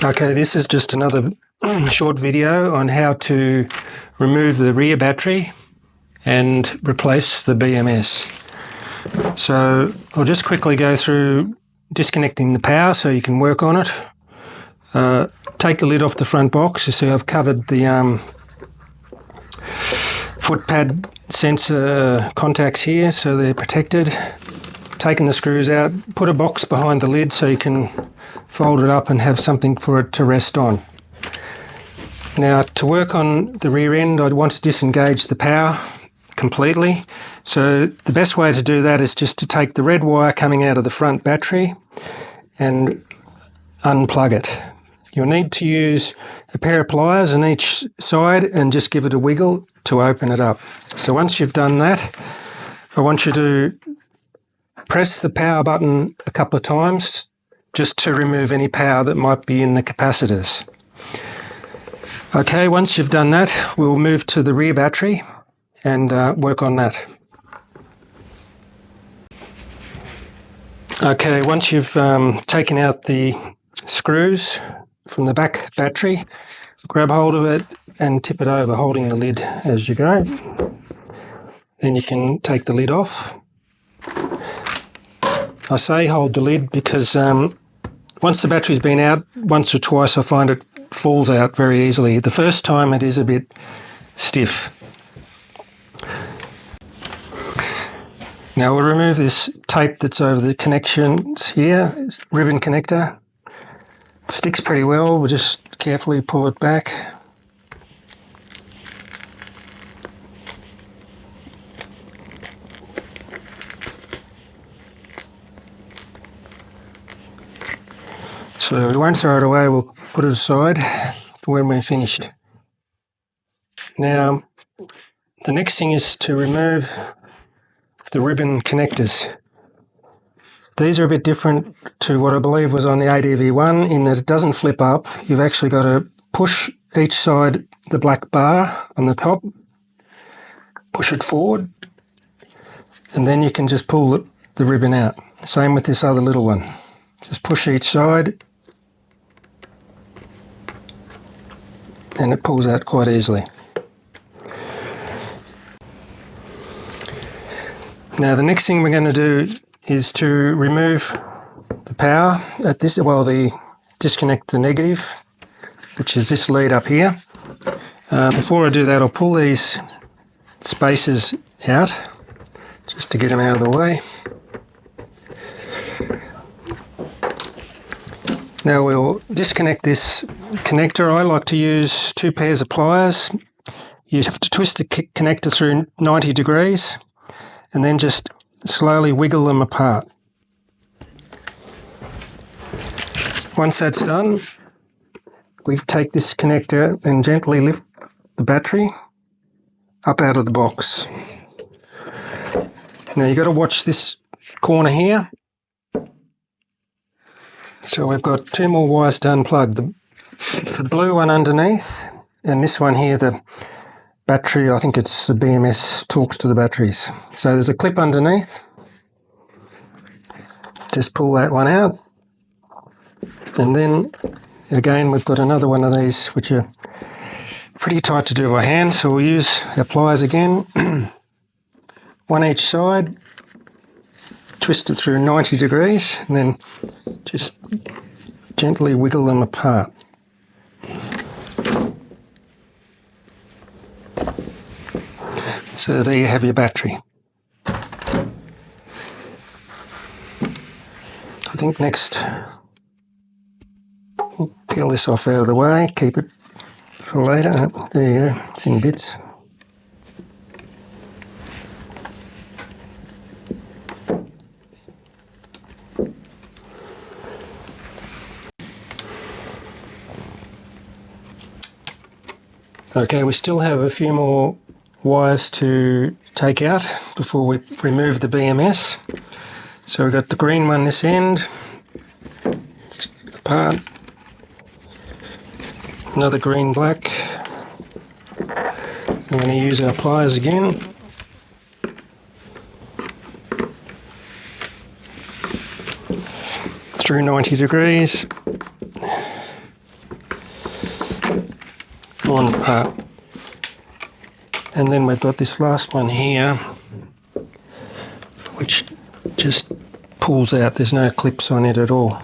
Okay, this is just another short video on how to remove the rear battery and replace the BMS. So I'll just quickly go through disconnecting the power so you can work on it. Take the lid off the front box. You see I've covered the foot pad sensor contacts here so they're protected. Taken the screws out, put a box behind the lid so you can fold it up and have something for it to rest on. Now, to work on the rear end, I'd want to disengage the power completely. So the best way to do that is just to take the red wire coming out of the front battery and unplug it. You'll need to use a pair of pliers on each side and just give it a wiggle to open it up. So once you've done that, I want you to press the power button a couple of times just to remove any power that might be in the capacitors. Okay, once you've done that, we'll move to the rear battery and work on that. Okay, once you've taken out the screws from the back battery, grab hold of it and tip it over, holding the lid as you go. Then you can take the lid off. I say hold the lid because once the battery's been out once or twice, I find it falls out very easily. The first time it is a bit stiff. Now we'll remove this tape that's over the connections here. It's ribbon connector. It sticks pretty well. We'll just carefully pull it back. So we won't throw it away, we'll put it aside for when we're finished. Now, the next thing is to remove the ribbon connectors. These are a bit different to what I believe was on the ADV1 in that it doesn't flip up. You've actually got to push each side the black bar on the top, push it forward, and then you can just pull the ribbon out. Same with this other little one. Just push each side and it pulls out quite easily. Now the next thing we're going to do is to remove the power at this, disconnect the negative, which is this lead up here. Before I do that, I'll pull these spacers out just to get them out of the way. Now we'll disconnect this connector. I like to use 2 pairs of pliers. You have to twist the connector through 90 degrees and then just slowly wiggle them apart. Once that's done, we take this connector and gently lift the battery up out of the box. Now you've got to watch this corner here. So we've got 2 more wires to unplug. The blue one underneath and this one here, the battery, I think it's the BMS, talks to the batteries. So there's a clip underneath. Just pull that one out. And then again we've got another one of these which are pretty tight to do by hand, so we'll use our pliers again. One each side. Twist it through 90 degrees and then just gently wiggle them apart. So there you have your battery. I think next we'll peel this off out of the way, keep it for later. There you go, it's in bits. Okay, we still have a few more wires to take out before we remove the BMS. So we've got the green one this end, it's apart, another green black. I'm going to use our pliers again. Through 90 degrees. torn apart. And then we've got this last one here, which just pulls out. There's no clips on it at all.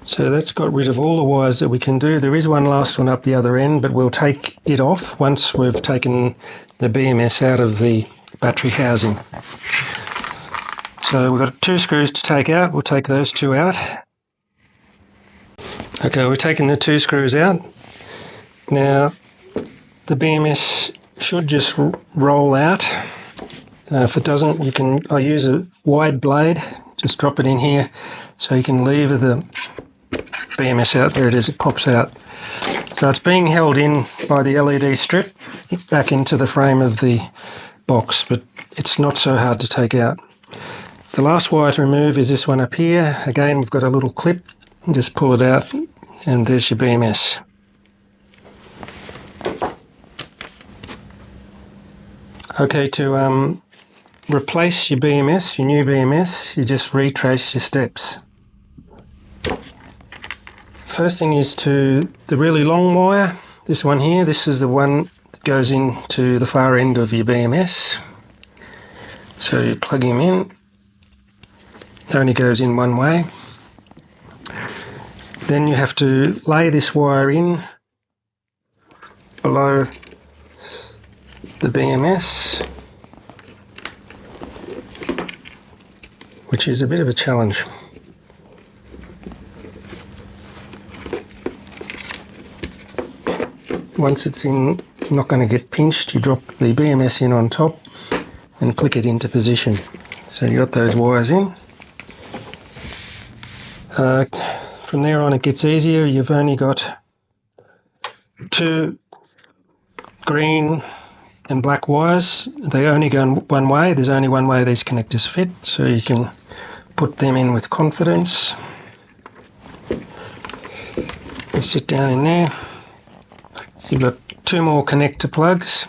So that's got rid of all the wires that we can do. There is one last one up the other end, but we'll take it off once we've taken the BMS out of the battery housing. So we've got 2 screws to take out. We'll take those 2 out. Okay, we're taking the 2 screws out. Now, the BMS should just roll out. If it doesn't, I'll use a wide blade, just drop it in here so you can lever the BMS out. There it is, it pops out. So it's being held in by the LED strip back into the frame of the box, but it's not so hard to take out. The last wire to remove is this one up here. Again, we've got a little clip, just pull it out and there's your BMS. Okay, to replace your BMS, your new BMS, you just retrace your steps. First thing is to the really long wire, this one here, this is the one that goes into the far end of your BMS. So you plug him in, it only goes in one way. Then you have to lay this wire in below the BMS, which is a bit of a challenge. Once it's in, not going to get pinched, you drop the BMS in on top and click it into position. So you got those wires in. From there on it gets easier. You've only got 2 green and black wires. They only go one way. There's only one way these connectors fit, so you can put them in with confidence. You sit down in there. You've got 2 more connector plugs.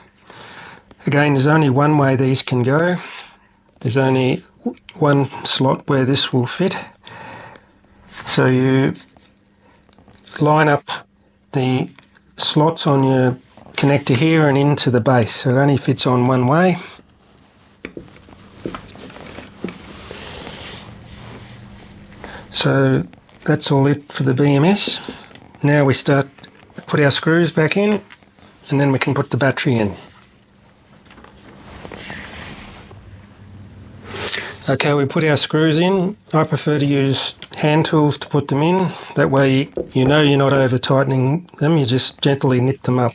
Again, there's only one way these can go. There's only one slot where this will fit. So you line up the slots on your connector here and into the base, so it only fits on one way. So that's all it for the BMS. Now we put our screws back in, and then we can put the battery in. Okay, we put our screws in. I prefer to use hand tools to put them in. That way you know you're not over tightening them, you just gently nip them up.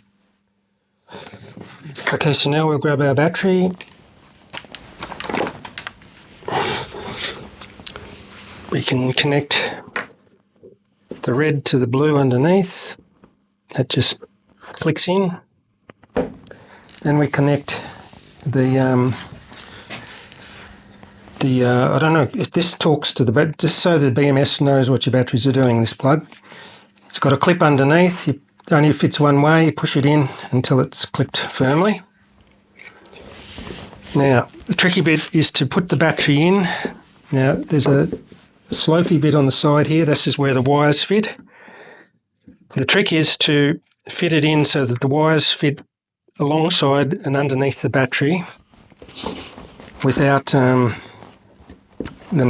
Okay, so now we'll grab our battery. We can connect the red to the blue underneath. That just clicks in. Then we connect the I don't know if this talks to the battery, just so the BMS knows what your batteries are doing, this plug. It's got a clip underneath, it only fits one way, you push it in until it's clipped firmly. Now, the tricky bit is to put the battery in. Now, there's a slopey bit on the side here, this is where the wires fit. The trick is to fit it in so that the wires fit alongside and underneath the battery without them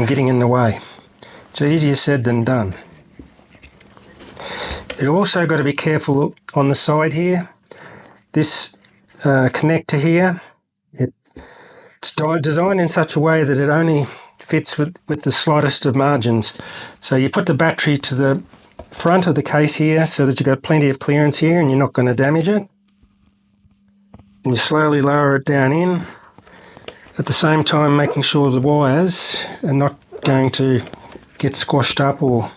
getting in the way. It's easier said than done. You've also got to be careful on the side here. This connector here, it's designed in such a way that it only fits with the slightest of margins. So you put the battery to the front of the case here so that you've got plenty of clearance here and you're not going to damage it. And you slowly lower it down in, at the same time making sure the wires are not going to get squashed up or...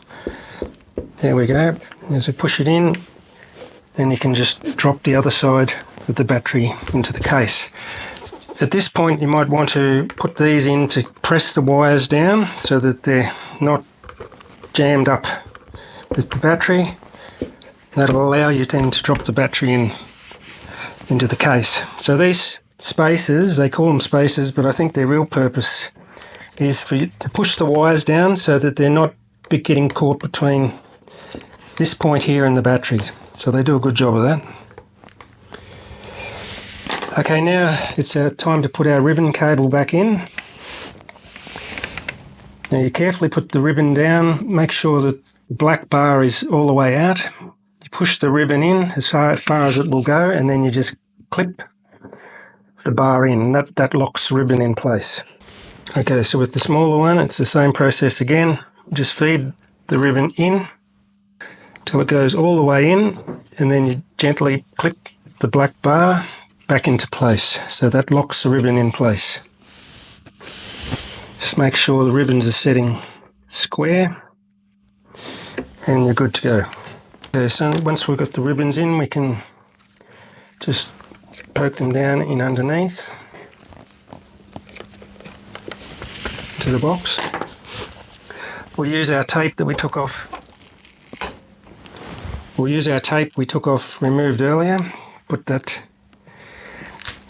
There we go. As we push it in, then you can just drop the other side of the battery into the case. At this point you might want to put these in to press the wires down so that they're not jammed up with the battery. That'll allow you then to drop the battery into the case. So these spacers, they call them spacers, but I think their real purpose is for you to push the wires down so that they're not getting caught between this point here and the battery. So they do a good job of that. Okay, now it's time to put our ribbon cable back in. Now you carefully put the ribbon down, make sure that the black bar is all the way out. You push the ribbon in as far as it will go, and then you just clip the bar in. That locks the ribbon in place. Okay, so with the smaller one, it's the same process again. Just feed the ribbon in till it goes all the way in, and then you gently clip the black bar back into place. So that locks the ribbon in place. Just make sure the ribbons are setting square, and you're good to go. Okay, so once we've got the ribbons in, we can just poke them down in underneath to the box. We'll use our tape that we took off. Removed earlier. Put that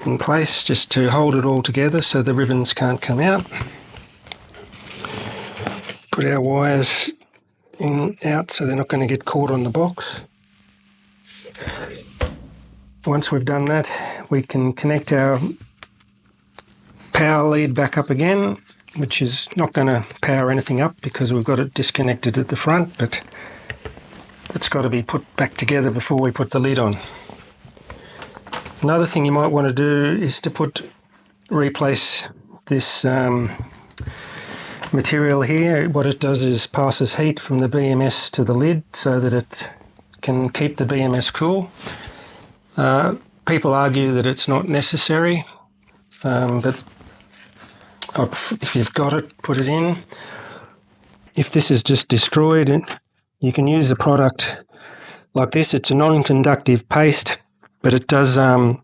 in place just to hold it all together so the ribbons can't come out. Put our wires out so they're not going to get caught on the box. Once we've done that, we can connect our power lead back up again, which is not going to power anything up because we've got it disconnected at the front, but it's got to be put back together before we put the lid on. Another thing you might want to do is to replace this material here. What it does is passes heat from the BMS to the lid so that it can keep the BMS cool. People argue that it's not necessary, but if you've got it, put it in. If this is just destroyed, you can use the product like this. It's a non-conductive paste, but it does allow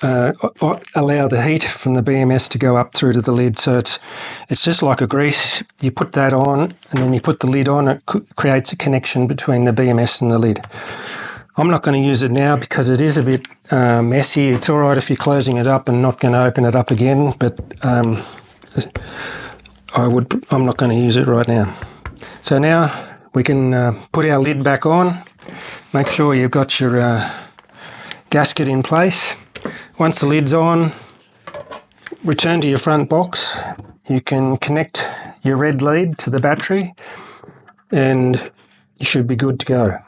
the heat from the BMS to go up through to the lid. So it's just like a grease. You put that on and then you put the lid on. It creates a connection between the BMS and the lid. I'm not going to use it now because it is a bit messy. It's all right if you're closing it up and not going to open it up again, but I'm not going to use it right now. So now we can put our lid back on. Make sure you've got your gasket in place. Once the lid's on, return to your front box. You can connect your red lead to the battery and you should be good to go.